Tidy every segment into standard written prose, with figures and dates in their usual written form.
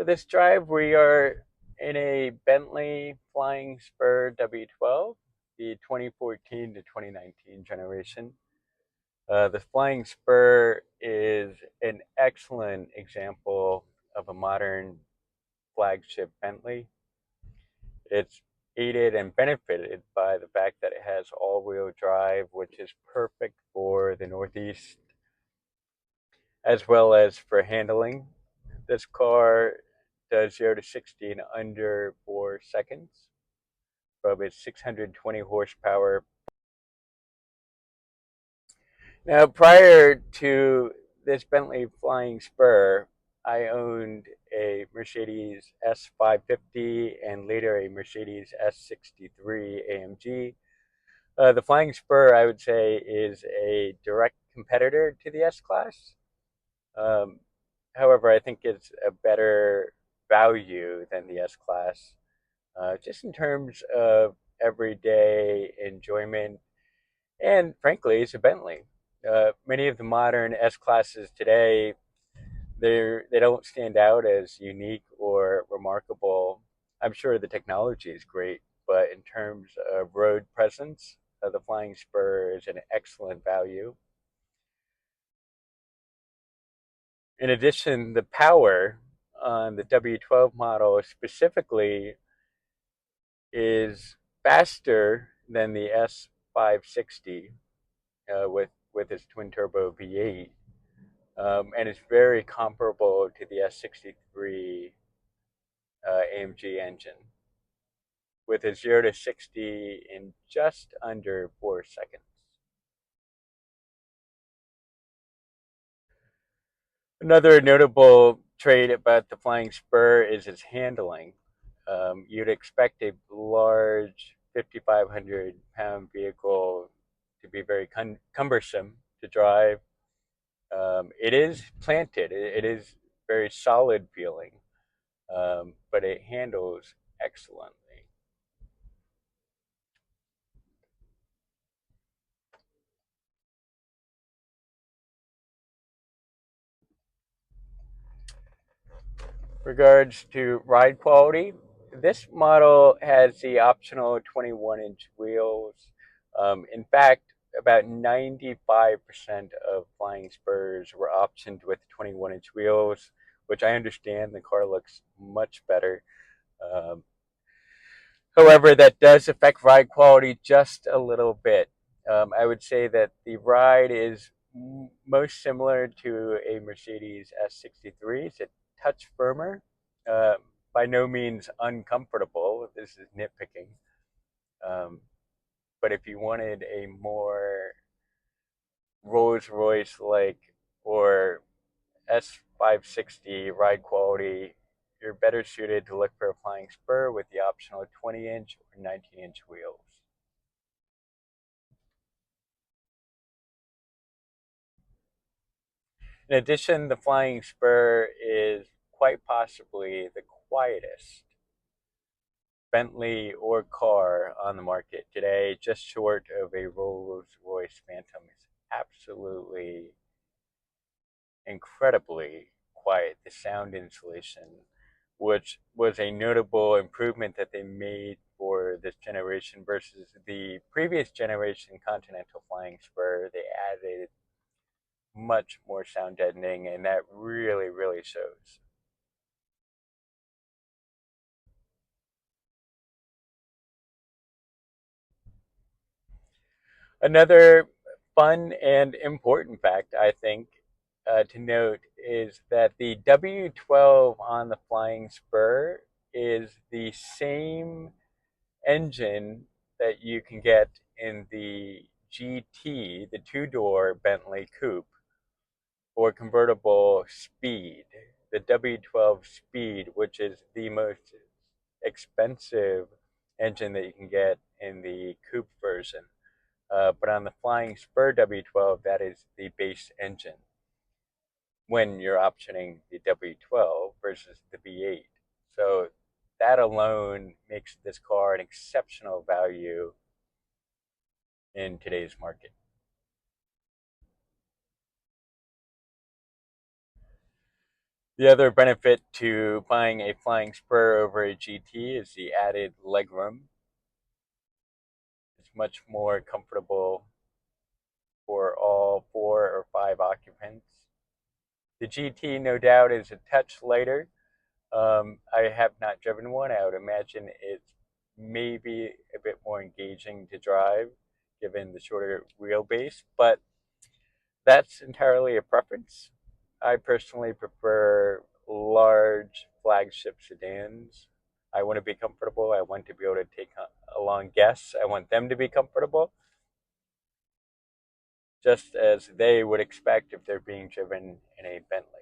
For this drive, we are in a Bentley Flying Spur W12, the 2014 to 2019 generation. The Flying Spur is an excellent example of a modern flagship Bentley. It's aided and benefited by the fact that it has all-wheel drive, which is perfect for the Northeast as well as for handling. This car does 0 to 60 in under 4 seconds from its 620 horsepower. Now, prior to this Bentley Flying Spur, I owned a Mercedes S550 and later a Mercedes S63 AMG. The Flying Spur, I would say, is a direct competitor to the S Class. Um, However, I think it's a better value than the S Class, just in terms of everyday enjoyment. And frankly, it's a Bentley. Many of the modern S Classes today, they don't stand out as unique or remarkable. I'm sure the technology is great, but in terms of road presence, the Flying Spur is an excellent value. In addition, the power on the W12 model specifically is faster than the S560 with its twin turbo V8, and it's very comparable to the S63 AMG engine with a 0 to 60 in just under 4 seconds. Another notable trait about the Flying Spur is its handling. You'd expect a large 5,500 pound vehicle to be very cumbersome to drive. It is planted, it is very solid feeling, but it handles excellently. Regards to ride quality, this model has the optional 21-inch wheels. In fact, about 95% of Flying Spurs were optioned with 21-inch wheels, which I understand the car looks much better. Um, However, that does affect ride quality just a little bit. I would say that the ride is most similar to a Mercedes S63. It's a touch firmer, uh, by no means uncomfortable. This is nitpicking. Um, but if you wanted a more Rolls Royce like or S560 ride quality, you're better suited to look for a Flying Spur with the optional 20-inch or 19-inch wheels. In addition, the Flying Spur is quite possibly the quietest Bentley or car on the market today, just short of a Rolls Royce Phantom. It's absolutely incredibly quiet. The sound insulation, which was a notable improvement that they made for this generation versus the previous generation Continental Flying Spur, they added much more sound deadening, and that really, really shows. Another fun and important fact, I think, to note is that the W12 on the Flying Spur is the same engine that you can get in the GT, the two-door Bentley Coupe. or convertible speed, the W12 speed, which is the most expensive engine that you can get in the coupe version. But on the Flying Spur W12, that is the base engine when you're optioning the W12 versus the V8. So that alone makes this car an exceptional value in today's market. The other benefit to buying a Flying Spur over a GT is the added legroom. It's much more comfortable for all 4 or 5 occupants. The GT, no doubt, is a touch lighter. I have not driven one. I would imagine it's maybe a bit more engaging to drive given the shorter wheelbase, but that's entirely a preference. I personally prefer large flagship sedans. I want to be comfortable. I want to be able to take along guests. I want them to be comfortable, just as they would expect if they're being driven in a Bentley.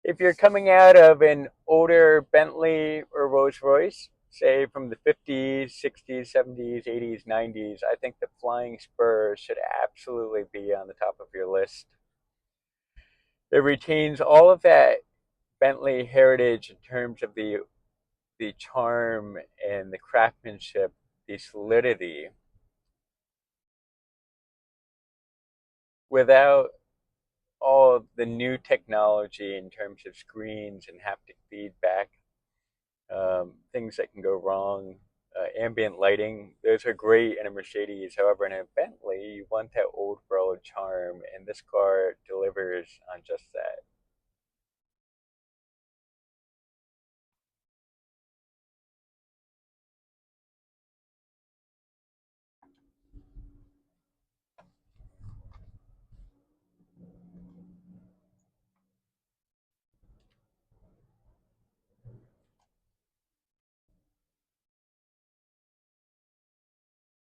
If you're coming out of an older Bentley or Rolls Royce, say from the 50s, 60s, 70s, 80s, 90s, I think the Flying Spur should absolutely be on the top of your list. It retains all of that Bentley heritage in terms of the charm and the craftsmanship, the solidity, without all the new technology in terms of screens and haptic feedback, things that can go wrong. Ambient lighting, those are great in a Mercedes. However, in a Bentley, you want that old world charm, and this car delivers on just that.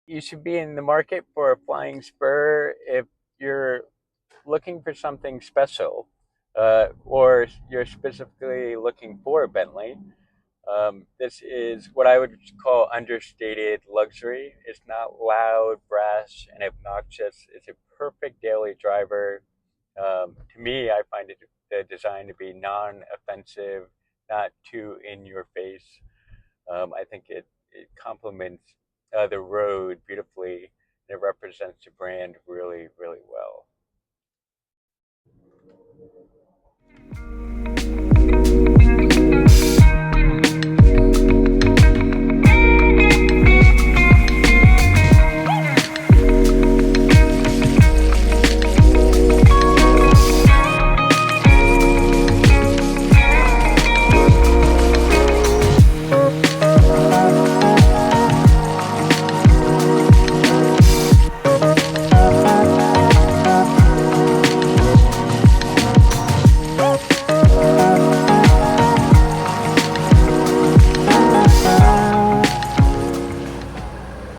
You should be in the market for a Flying Spur if you're looking for something special, or you're specifically looking for a Bentley. This is what I would call understated luxury. It's not loud, brash, and obnoxious. It's a perfect daily driver. To me, I find it the design to be non-offensive, not too in your face. I think it complements the road beautifully. And it represents the brand really, really well.